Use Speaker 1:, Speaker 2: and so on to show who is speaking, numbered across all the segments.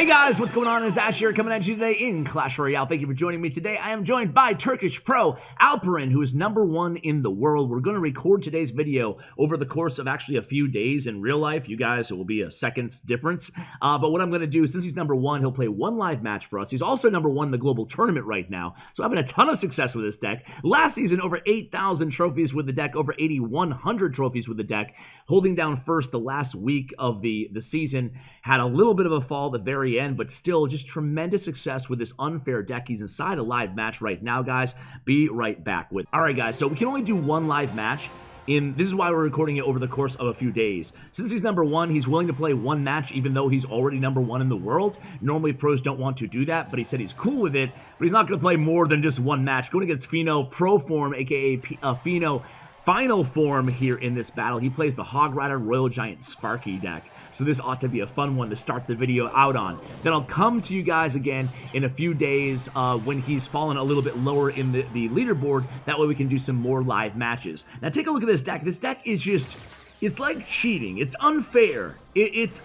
Speaker 1: Hey guys, what's going on? It's Ash here coming at you today in Clash Royale. Thank you for joining me today. I am joined by Turkish pro Alderen, who is #1 in the world. We're going to record today's video over the course of actually a few days in real life. You guys, it will be a second's difference. But what I'm going to do, since he's #1, he'll play one live match for us. He's also #1 in the global tournament right now, so having a ton of success with this deck. Last season, over 8,000 trophies with the deck, over 8,100 trophies with the deck, holding down first the last week of the season. Had a little bit of a fall at the very end, but still just tremendous success with this unfair deck. He's inside a live match right now, guys. Be right back with. All right, guys, so we can only do one live match. This is why we're recording it over the course of a few days. Since he's #1, he's willing to play one match even though he's already #1 in the world. Normally pros don't want to do that, but he said he's cool with it, but he's not going to play more than just one match. Going against Pheno Pro Form, aka Pheno Final Form here in this battle. He plays the Hog Rider Royal Giant Sparky deck. So this ought to be a fun one to start the video out on. Then I'll come to you guys again in a few days when he's fallen a little bit lower in the leaderboard. That way we can do some more live matches. Now take a look at this deck. This deck is just, it's like cheating. It's unfair. It's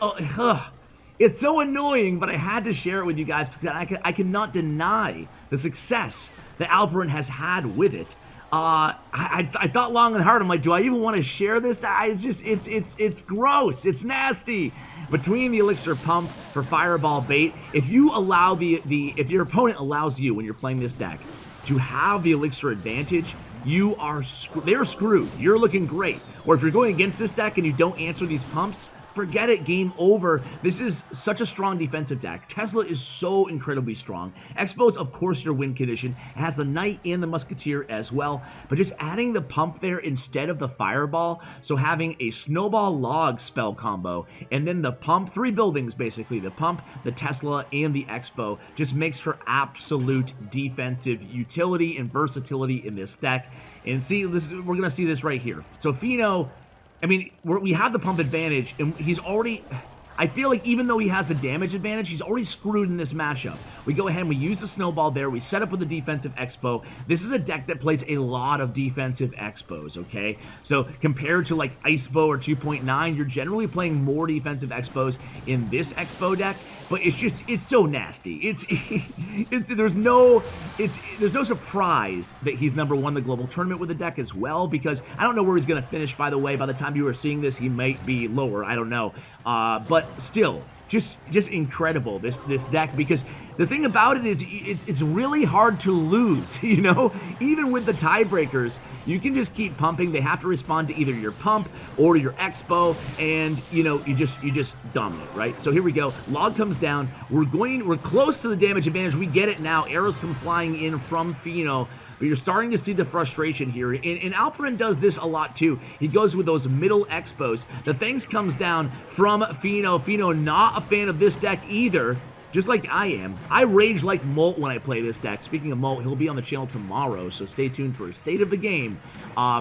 Speaker 1: so annoying, but I had to share it with you guys because I cannot deny the success that Alderen has had with it. I thought long and hard. I'm like, do I even want to share this? It's gross. It's nasty. Between the elixir pump for fireball bait, if you allow if your opponent allows you when you're playing this deck to have the elixir advantage, they're screwed. You're looking great. Or if you're going against this deck and you don't answer these pumps, forget it, game over. This is such a strong defensive deck. Tesla is so incredibly strong. Xbow's, of course, your win condition. It has the Knight and the Musketeer as well, but just adding the pump there instead of the fireball, so having a snowball log spell combo, and then the pump, 3 buildings basically, the pump, the Tesla, and the Xbow, just makes for absolute defensive utility and versatility in this deck. And see, we're gonna see this right here. So Pheno, I mean, we have the pump advantage, and he's already, I feel like even though he has the damage advantage, he's already screwed in this matchup. We go ahead and we use the snowball there, we set up with the defensive Xbow. This is a deck that plays a lot of defensive Xbows, okay? So compared to like Icebow or 2.9, you're generally playing more defensive Xbows in this Xbow deck, but it's so nasty. There's no surprise that he's #1 in the global tournament with the deck as well, because I don't know where he's gonna finish, by the way. By the time you are seeing this, he might be lower, I don't know. But still, just incredible, this deck, because the thing about it is it's really hard to lose, you know? Even with the tiebreakers, you can just keep pumping. They have to respond to either your pump or your Xbow, and you know, you just dominate, right? So here we go. Log comes down. We're close to the damage advantage. We get it now. Arrows come flying in from Pheno. But you're starting to see the frustration here, and Alderen does this a lot too. He goes with those middle Xbows. The things comes down from Pheno. Pheno not a fan of this deck either, just like I am. I rage like Molt when I play this deck. Speaking of Molt, he'll be on the channel tomorrow, so stay tuned for a state of the game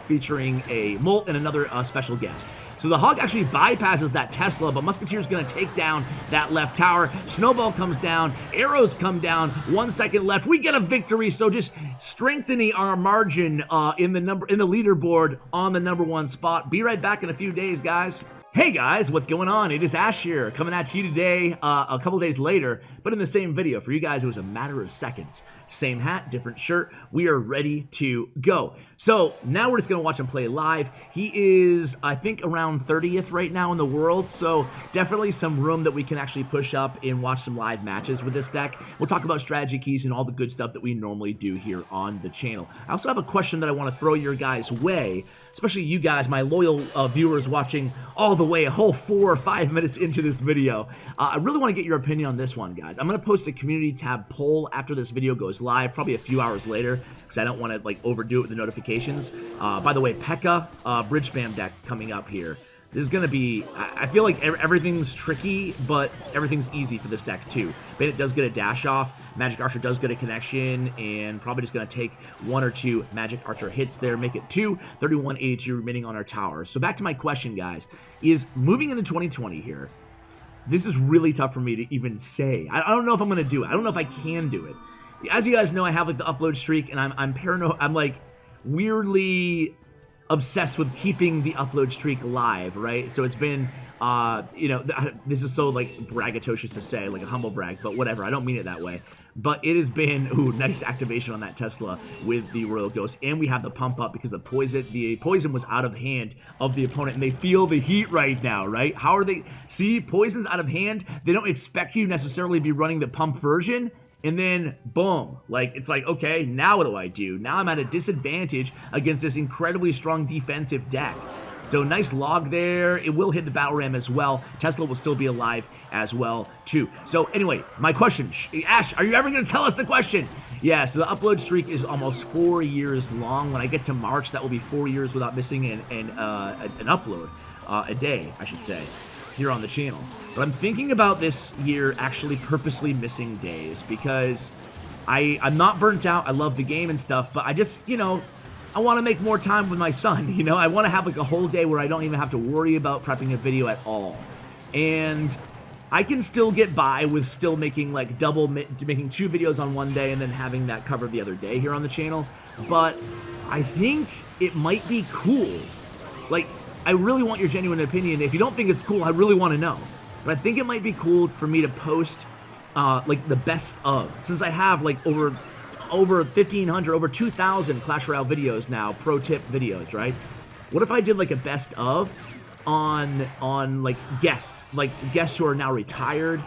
Speaker 1: featuring a Molt and another special guest. So the Hog actually bypasses that Tesla, but Musketeer's gonna take down that left tower. Snowball comes down, arrows come down, 1 second left. We get a victory, so just strengthening our margin in the leaderboard on the #1 spot. Be right back in a few days, guys. Hey guys, what's going on? It is Ash here, coming at you today a couple days later, but in the same video. For you guys, it was a matter of seconds. Same hat, different shirt. We are ready to go. So now we're just gonna watch him play live. He is, I think, around 30th right now in the world, so definitely some room that we can actually push up and watch some live matches with this deck. We'll talk about strategy keys and all the good stuff that we normally do here on the channel. I also have a question that I want to throw your guys' way, especially you guys, my loyal viewers watching all the way a whole 4 or 5 minutes into this video. I really want to get your opinion on this one, guys. I'm going to post a community tab poll after this video goes live, probably a few hours later, because I don't want to like overdo it with the notifications. By the way, P.E.K.K.A. bridge spam deck coming up here. This is going to be, I feel like everything's tricky, but everything's easy for this deck too. Bandit does get a dash off, Magic Archer does get a connection, and probably just going to take 1 or 2 Magic Archer hits there, make it 2, 3182 remaining on our tower. So back to my question, guys, is moving into 2020 here, this is really tough for me to even say. I don't know if I'm going to do it. I don't know if I can do it. As you guys know, I have like the upload streak, and I'm paranoid. I'm like weirdly obsessed with keeping the upload streak live, right? So it's been You know, this is so like braggadocious to say, like a humble brag, but whatever. I don't mean it that way. But it has been, ooh, nice activation on that Tesla with the Royal Ghost, and we have the pump up because the poison was out of hand of the opponent, and they feel the heat right now, right? How are they? See, poison's out of hand. They don't expect you necessarily to be running the pump version. And then, boom, like, it's like, okay, now what do I do? Now I'm at a disadvantage against this incredibly strong defensive deck. So nice log there. It will hit the battle ram as well. Tesla will still be alive as well, too. So anyway, my question, Ash, are you ever going to tell us the question? Yeah, so the upload streak is almost 4 years long. When I get to March, that will be 4 years without missing an upload, a day, I should say, here on the channel. But I'm thinking about this year actually purposely missing days because I'm not burnt out. I love the game and stuff, but I just, you know, I want to make more time with my son, you know? I want to have like a whole day where I don't even have to worry about prepping a video at all. And I can still get by with still making like making 2 videos on one day and then having that covered the other day here on the channel. But I think it might be cool. Like, I really want your genuine opinion. If you don't think it's cool, I really want to know. But I think it might be cool for me to post like the best of, since I have like over 1,500, over 2,000 Clash Royale videos now, pro tip videos, right? What if I did like a best of on like guests who are now retired,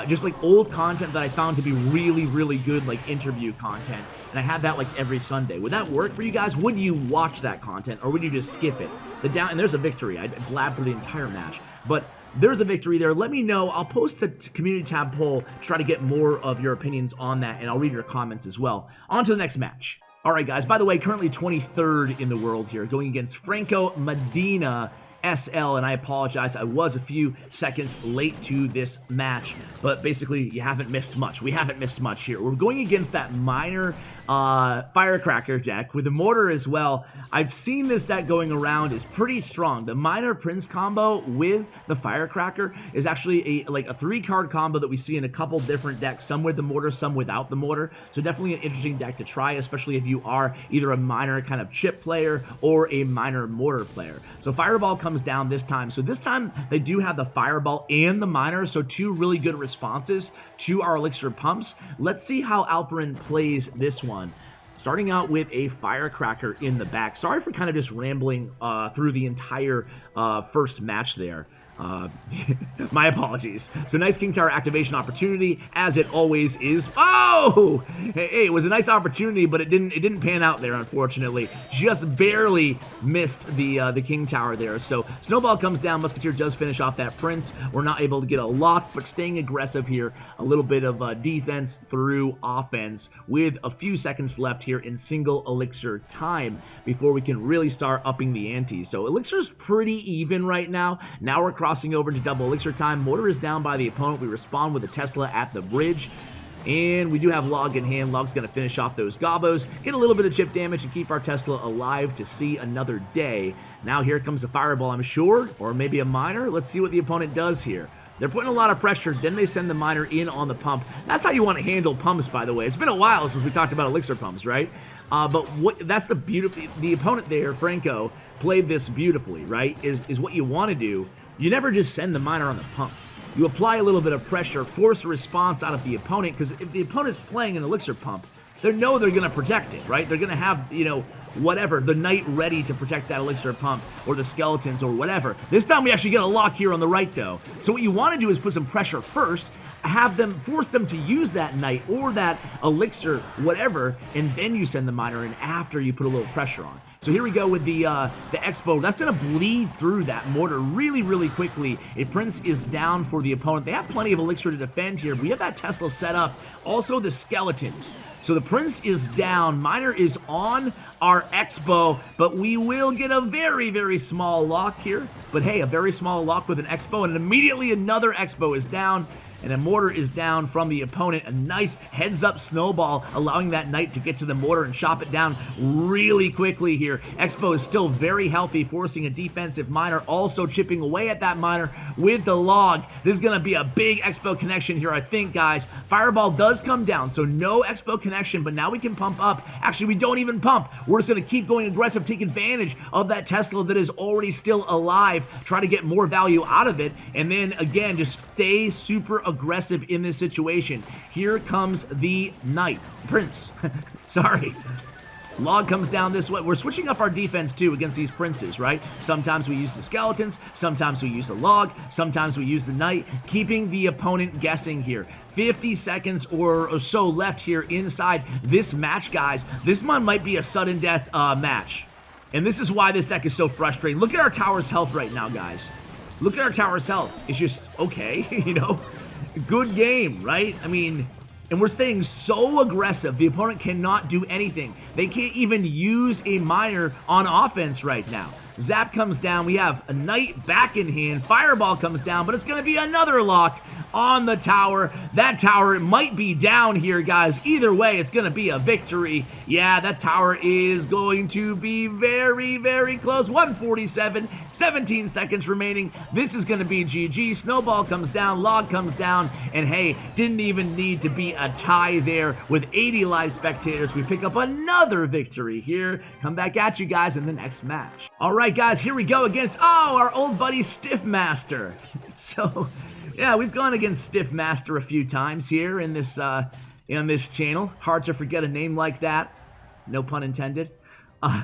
Speaker 1: just like old content that I found to be really, really good, like interview content, and I had that like every Sunday. Would that work for you guys? Would you watch that content, or would you just skip it? And there's a victory. I blabbed through the entire match, but there's a victory there. Let me know. I'll post a community tab poll to try to get more of your opinions on that, and I'll read your comments as well. On to the next match. All right, guys. By the way, currently 23rd in the world here, going against Franco Medina SL, and I apologize, I was a few seconds late to this match, but basically you haven't missed much. We haven't missed much here. We're going against that minor firecracker deck with the mortar as well. I've seen this deck going around is pretty strong. The minor prince combo with the firecracker is actually like a 3-card combo that we see in a couple different decks, some with the mortar, some without the mortar. So definitely an interesting deck to try, especially if you are either a minor kind of chip player or a minor mortar player. So fireball comes down this time. So this time they do have the fireball and the minor, so 2 really good responses to our elixir pumps. Let's see how Alderen plays this one. Starting out with a firecracker in the back. Sorry for kind of just rambling through the entire first match there. My apologies. So nice King Tower activation opportunity, as it always is. Oh! Hey, it was a nice opportunity, but it didn't pan out there, unfortunately. Just barely missed the King Tower there. So snowball comes down. Musketeer does finish off that prince. We're not able to get a lock, but staying aggressive here. A little bit of defense through offense with a few seconds left here in single elixir time before we can really start upping the ante. So elixir's pretty even right now. Now we're crossing over to double elixir time. Mortar is down by the opponent. We respond with a Tesla at the bridge. And we do have Log in hand. Log's going to finish off those Gobos, get a little bit of chip damage, and keep our Tesla alive to see another day. Now here comes the Fireball, I'm sure, or maybe a Miner. Let's see what the opponent does here. They're putting a lot of pressure, then they send the Miner in on the pump. That's how you want to handle pumps, by the way. It's been a while since we talked about elixir pumps, right? But that's the beauty. The opponent there, Franco, played this beautifully, right? Is what you want to do. You never just send the Miner on the pump. You apply a little bit of pressure, force a response out of the opponent, because if the opponent's playing an elixir pump, they know they're going to protect it, right? They're going to have, you know, whatever, the knight ready to protect that elixir pump, or the skeletons, or whatever. This time we actually get a lock here on the right, though. So what you want to do is put some pressure first, have them, force them to use that knight, or that elixir, whatever, and then you send the Miner in after you put a little pressure on. So here we go with the Xbow. That's going to bleed through that mortar really, really quickly. A prince is down for the opponent. They have plenty of elixir to defend here, but we have that Tesla set up. Also the skeletons. So the prince is down. Miner is on our Xbow, but we will get a very, very small lock here. But hey, a very small lock with an Xbow, and immediately another Xbow is down. and a mortar is down from the opponent. A nice heads-up snowball, allowing that knight to get to the mortar and chop it down really quickly here. Xbow is still very healthy, forcing a defensive miner, also chipping away at that miner with the log. This is going to be a big Xbow connection here, I think, guys. Fireball does come down, so no Xbow connection, but now we can pump up. Actually, we don't even pump. We're just going to keep going aggressive, take advantage of that Tesla that is already still alive, try to get more value out of it, and then, again, just stay super aggressive in this situation. Here comes the knight. Prince. Sorry. Log comes down this way. We're switching up our defense too against these princes, right? Sometimes we use the skeletons, sometimes we use the log, sometimes we use the knight, keeping the opponent guessing here. 50 seconds or so left here inside this match, guys. This one might be a sudden death match. And this is why this deck is so frustrating. Look at our tower's health right now, guys. Look at our tower's health. It's just, okay, you know, good game, right? I mean, and we're staying so aggressive, the opponent cannot do anything. They can't even use a miner on offense right now. Zap comes down, we have a knight back in hand, fireball comes down, but it's gonna be another lock on the tower. That tower might be down here, guys. Either way, it's gonna be a victory. Yeah, that tower is going to be very, very close. 147, 17 seconds remaining. This is gonna be GG. Snowball comes down, log comes down, and hey, didn't even need to be a tie there. With 80 live spectators, we pick up another victory here. Come back at you guys in the next match. All right, guys, here we go against, our old buddy Stiff Master. So, yeah, we've gone against Stiff Master a few times here in this channel. Hard to forget a name like that. No pun intended.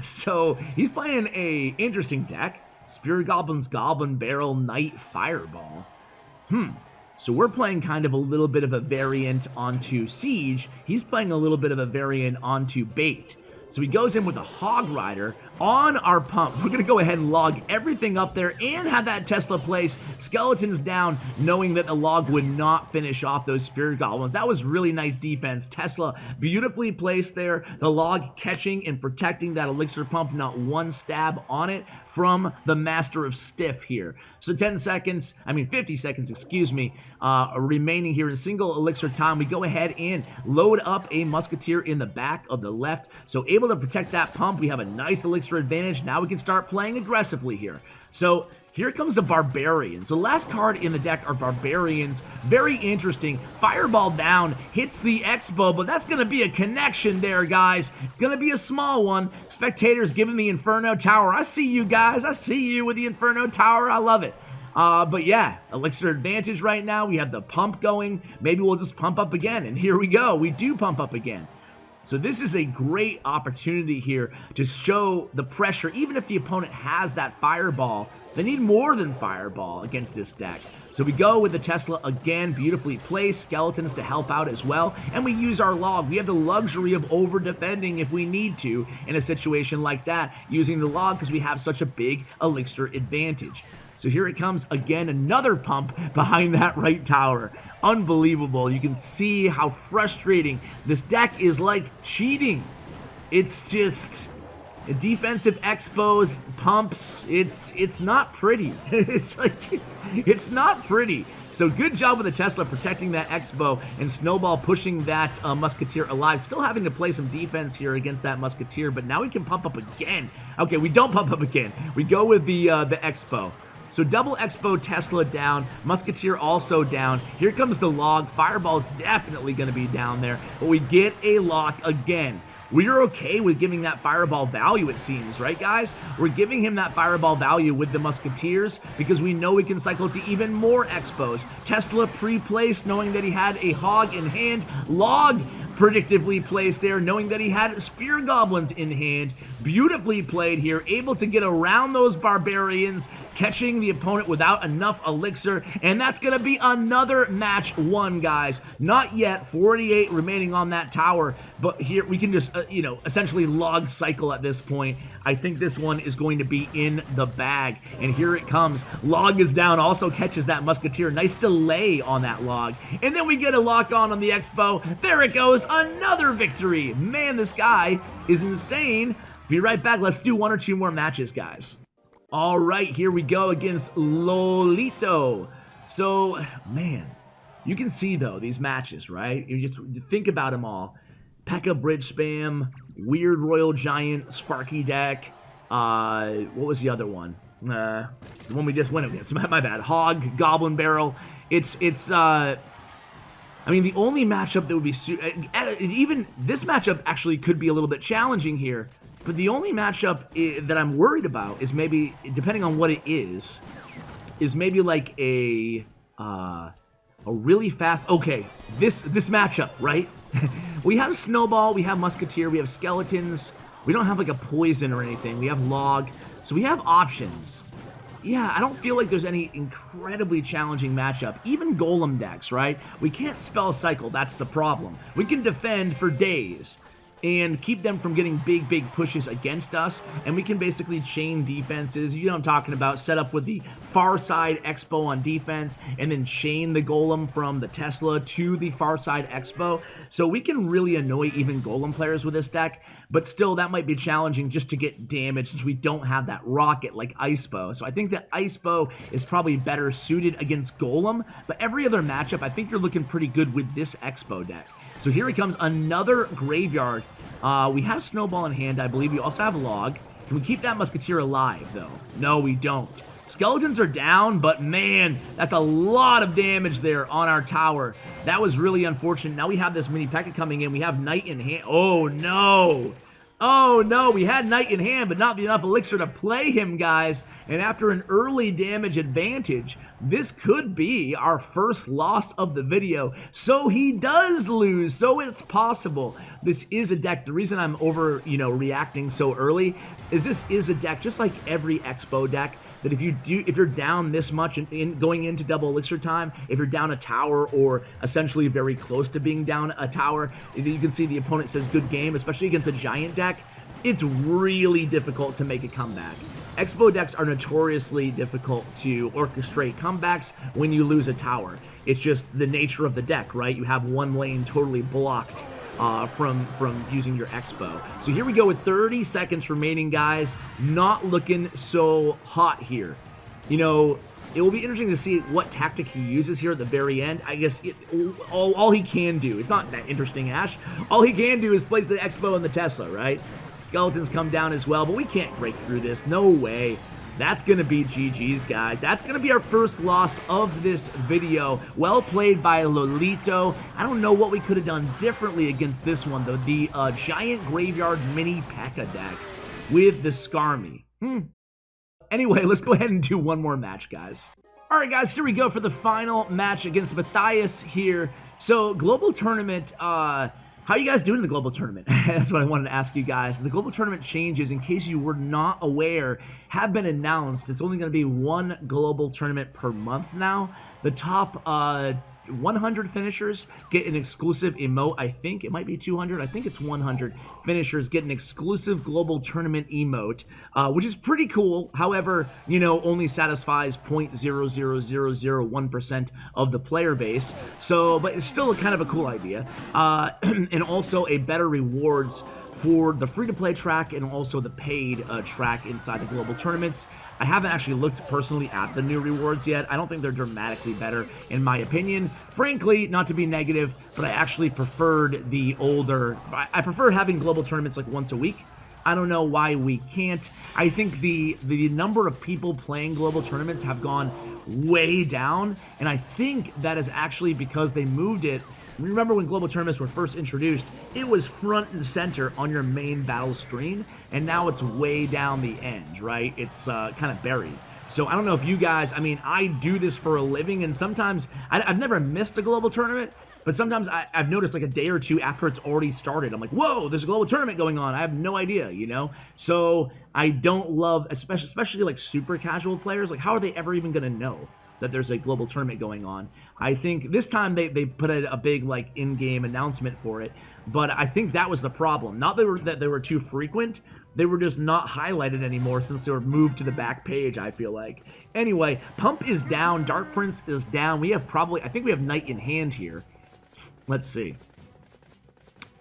Speaker 1: So he's playing a interesting deck. Spear Goblin's Goblin Barrel Knight Fireball. So we're playing kind of a little bit of a variant onto Siege. He's playing a little bit of a variant onto Bait. So he goes in with a Hog Rider on our pump. We're going to go ahead and log everything up there and have that Tesla place. Skeletons down, knowing that the log would not finish off those Spirit Goblins. That was really nice defense. Tesla beautifully placed there. The log catching and protecting that elixir pump. Not one stab on it from the Master of Stiff here. So 50 seconds, excuse me, remaining here in single elixir time. We go ahead and load up a Musketeer in the back of the left. So able to protect that pump. We have a nice elixir advantage. Now we can start playing aggressively here. So here comes the Barbarians. The last card in the deck are Barbarians. Very interesting. Fireball down, hits the Xbow, but that's going to be a connection there, guys. It's going to be a small one. Spectators giving the Inferno Tower. I see you guys. I see you with the Inferno Tower. I love it. But yeah, elixir advantage right now. We have the pump going. Maybe we'll just pump up again. And here we go. We do pump up again. So this is a great opportunity here to show the pressure. Even if the opponent has that fireball, they need more than fireball against this deck. So we go with the Tesla again, beautifully placed, skeletons to help out as well, and we use our log. We have the luxury of over-defending if we need to in a situation like that, using the log because we have such a big elixir advantage. So here it comes again, another pump behind that right tower. Unbelievable. You can see how frustrating this deck is, like cheating. It's just defensive expos, pumps. It's not pretty. It's not pretty. So good job with the Tesla protecting that Xbow and Snowball pushing that Musketeer alive. Still having to play some defense here against that Musketeer, but now we can pump up again. Okay, we don't pump up again. We go with the Xbow. So double Xbow, Tesla down, Musketeer also down. Here comes the log. Fireball is definitely going to be down there, but we get a lock again. We're okay with giving that fireball value, it seems, right, guys? We're giving him that fireball value with the Musketeers because we know we can cycle to even more Xbows. Tesla pre-placed, knowing that he had a hog in hand. Log predictively placed there, knowing that he had Spear Goblins in hand. Beautifully played here, able to get around those Barbarians, catching the opponent without enough elixir, and that's gonna be another match won, guys. Not yet, 48 remaining on that tower, but here we can just, essentially log cycle at this point. I think this one is going to be in the bag, and here it comes. Log is down, also catches that Musketeer. Nice delay on that log, and then we get a lock on the Xbow. There it goes, another victory. Man, this guy is insane. Be right back. Let's do one or two more matches, guys. All right, here we go against Lolito. So, man, You can see, though, these matches, right? You just think about them all. P.E.K.K.A Bridge Spam, Weird Royal Giant, Sparky Deck, what was the other one? The one we just went against, my bad. Hog, Goblin Barrel. I mean, the only matchup that would be, even this matchup actually could be a little bit challenging here, but the only matchup that I'm worried about is maybe, depending on what it is maybe like a really fast, okay, this matchup, right? We have Snowball, we have Musketeer, we have Skeletons, we don't have like a Poison or anything, we have Log, so we have options. Yeah, I don't feel like there's any incredibly challenging matchup. Even Golem decks, right? We can't spell cycle, that's the problem. We can defend for days and keep them from getting big pushes against us, and we can basically chain defenses. You know what I'm talking about, set up with the far side Xbow on defense, and then chain the Golem from the Tesla to the far side Xbow. So we can really annoy even Golem players with this deck, but still that might be challenging just to get damage since we don't have that rocket like Icebow. So I think that Icebow is probably better suited against Golem, but every other matchup, I think you're looking pretty good with this Xbow deck. So here he comes, another Graveyard. We have Snowball in hand, I believe. We also have Log. Can we keep that Musketeer alive, though? No, we don't. Skeletons are down, but man, that's a lot of damage there on our tower. That was really unfortunate. Now we have this mini P.E.K.K.A coming in. We have Knight in hand. Oh, no. Oh, no. We had Knight in hand, but not enough elixir to play him, guys. And after an early damage advantage, this could be our first loss of the video. So he does lose. So it's possible. This is a deck. The reason I'm reacting so early is this is a deck just like every Xbow deck, that if you're down this much in going into double elixir time, if you're down a tower or essentially very close to being down a tower, you can see the opponent says good game, especially against a giant deck. It's really difficult to make a comeback. Xbow decks are notoriously difficult to orchestrate comebacks when you lose a tower. It's just the nature of the deck, right? You have one lane totally blocked from using your Xbow. So here we go with 30 seconds remaining, guys. Not looking so hot here. You know, it will be interesting to see what tactic he uses here at the very end. I guess all he can do, it's not that interesting, Ash. All he can do is place the Xbow and the Tesla, right? Skeletons come down as well, but we can't break through this. No way. That's going to be GG's, guys. That's going to be our first loss of this video. Well played by Lolito. I don't know what we could have done differently against this one, though. The Giant Graveyard Mini P.E.K.K.A deck with the Skarmy. Anyway, let's go ahead and do one more match, guys. All right, guys, here we go for the final match against Matthias here. So, Global Tournament, how are you guys doing in the Global Tournament? That's what I wanted to ask you guys. The Global Tournament changes, in case you were not aware, have been announced. It's only going to be one Global Tournament per month now. The top 100 finishers get an exclusive emote. I think it might be 200. I think it's 100 finishers get an exclusive Global Tournament emote, which is pretty cool. However, you know, only satisfies 0.00001% of the player base. So, but it's still kind of a cool idea. And also a better rewards for the free-to-play track and also the paid track inside the global tournaments. I haven't actually looked personally at the new rewards yet. I don't think they're dramatically better, in my opinion. Frankly, not to be negative, but I actually preferred the older... I prefer having global tournaments like once a week. I don't know why we can't. I think the number of people playing global tournaments have gone way down, and I think that is actually because they moved it. Remember when global tournaments were first introduced, it was front and center on your main battle screen, and now it's way down the end, right? It's kind of buried. So I don't know if you guys, I mean, I do this for a living, and sometimes, I've never missed a global tournament, but sometimes I've noticed like a day or two after it's already started, I'm like, whoa, there's a global tournament going on. I have no idea, you know? So I don't love, especially like super casual players, like how are they ever even gonna know that there's a global tournament going on? I think this time they put a big like in-game announcement for it, but I think that was the problem. Not that they were too frequent, they were just not highlighted anymore since they were moved to the back page, I feel like. Anyway, Pump is down, Dark Prince is down. We have I think we have Knight in hand here. Let's see.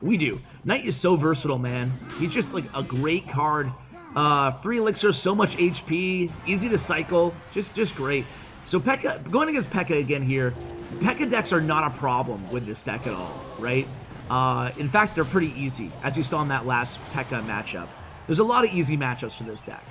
Speaker 1: We do. Knight is so versatile, man. He's just like a great card. 3 elixir, so much HP, easy to cycle, just great. So P.E.K.K.A, going against P.E.K.K.A again here, P.E.K.K.A decks are not a problem with this deck at all, right? In fact, they're pretty easy, as you saw in that last P.E.K.K.A matchup. There's a lot of easy matchups for this deck.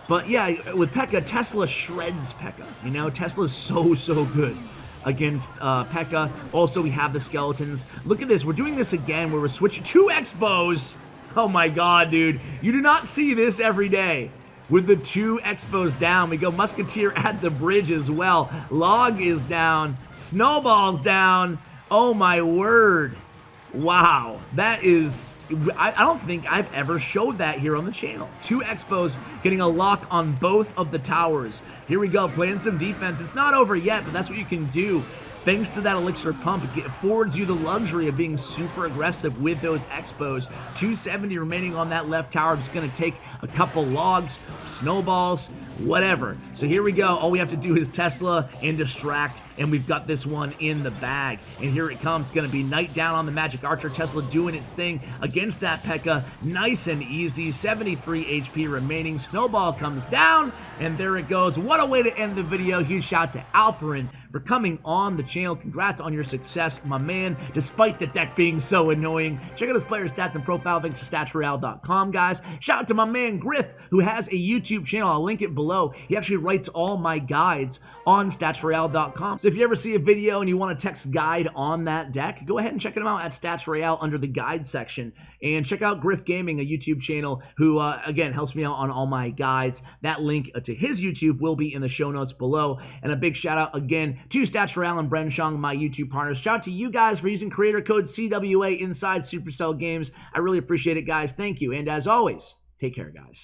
Speaker 1: But yeah, with P.E.K.K.A, Tesla shreds P.E.K.K.A. You know, Tesla's so good against P.E.K.K.A. Also, we have the skeletons. Look at this. We're doing this again where we're switching 2 Xbows. Oh my god, dude. You do not see this every day. With the 2 Xbows down, we go Musketeer at the bridge as well. Log is down. Snowball's down. Oh my word. Wow. That is... I don't think I've ever showed that here on the channel. 2 Xbows getting a lock on both of the towers. Here we go, playing some defense. It's not over yet, but that's what you can do. Thanks to that elixir pump, it affords you the luxury of being super aggressive with those Xbows. 270 remaining on that left tower. Just going to take a couple logs, snowballs, whatever. So here we go. All we have to do is Tesla and distract, and we've got this one in the bag. And here it comes. It's going to be Knight down on the Magic Archer. Tesla doing its thing against that P.E.K.K.A. Nice and easy. 73 HP remaining. Snowball comes down, and there it goes. What a way to end the video. Huge shout out to Alderen for coming on the channel. Congrats on your success, my man, despite the deck being so annoying. Check out his player stats and profile, thanks to statsroyale.com, guys. Shout out to my man Griff, who has a YouTube channel. I'll link it below. He actually writes all my guides on statsroyale.com. So if you ever see a video and you want a text guide on that deck, go ahead and check it out at statsroyale under the guide section. And check out KeaGirl Gaming, a YouTube channel who, again, helps me out on all my guides. That link to his YouTube will be in the show notes below. And a big shout out again to Stats Royale and Bren Chong, my YouTube partners. Shout out to you guys for using creator code CWA inside Supercell Games. I really appreciate it, guys. Thank you. And as always, take care, guys.